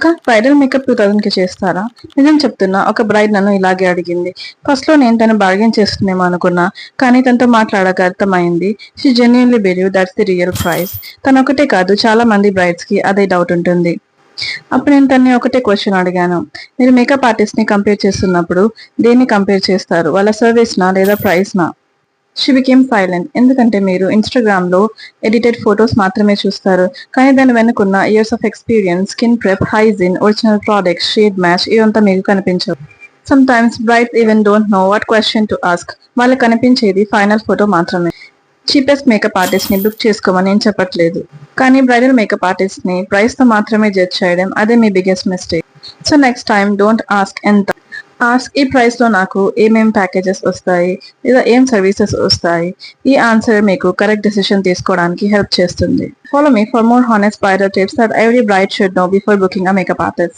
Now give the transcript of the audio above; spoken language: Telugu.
అక్క బ్రైడల్ మేకప్ 2000కి చేస్తారా? నిజం చెప్తున్నా, ఒక బ్రైడ్ నన్ను ఇలాగే అడిగింది. ఫస్ట్ లో నేను తను బార్గెన్ చేస్తుందేమో అనుకున్నా, కానీ తనతో మాట్లాడాక అర్థమైంది she genuinely believe that's the real price. తను ఒకటే కాదు, చాలా మంది బ్రైడ్స్ కి అదే డౌట్ ఉంటుంది. అప్పుడు నేను తన్ని ఒకటే క్వశ్చన్ అడిగాను, మీరు మేకప్ ఆర్టిస్ట్ ని కంపేర్ చేస్తున్నప్పుడు దేన్ని కంపేర్ చేస్తారు, వాళ్ళ సర్వీస్ నా లేదా ప్రైస్ నా? She became silent. ఎందుకంటే మీరు ఇన్స్టాగ్రామ్ లో ఎడిటెడ్ ఫొటోస్ మాత్రమే చూస్తారు, కానీ దాని వెనుకున్న years of experience, skin prep, hygiene, original products, shade match ఇవంతా మీకు కనిపించవు. Sometimes brides even don't know what question to ask. వాళ్ళకి కనిపించేది ఫైనల్ ఫోటో మాత్రమే. చీపెస్ట్ మేకప్ ఆర్టిస్ట్ ని బుక్ చేసుకోమని నేను చెప్పట్లేదు, కానీ బ్రైడల్ మేకప్ ఆర్టిస్ట్ ని ప్రైస్ తో మాత్రమే జడ్జ్ చేయడం అదే మీ biggest mistake. So next time don't ask ఎంత, ఆస్క్ ఈ ప్రైస్ లో నాకు ఏమేం ప్యాకేజెస్ వస్తాయి లేదా ఏం సర్వీసెస్ వస్తాయి. ఈ ఆన్సర్ మీకు కరెక్ట్ డెసిషన్ తీసుకోవడానికి హెల్ప్ చేస్తుంది. Follow me for more honest bridal tips that every braid should know before booking a makeup artist.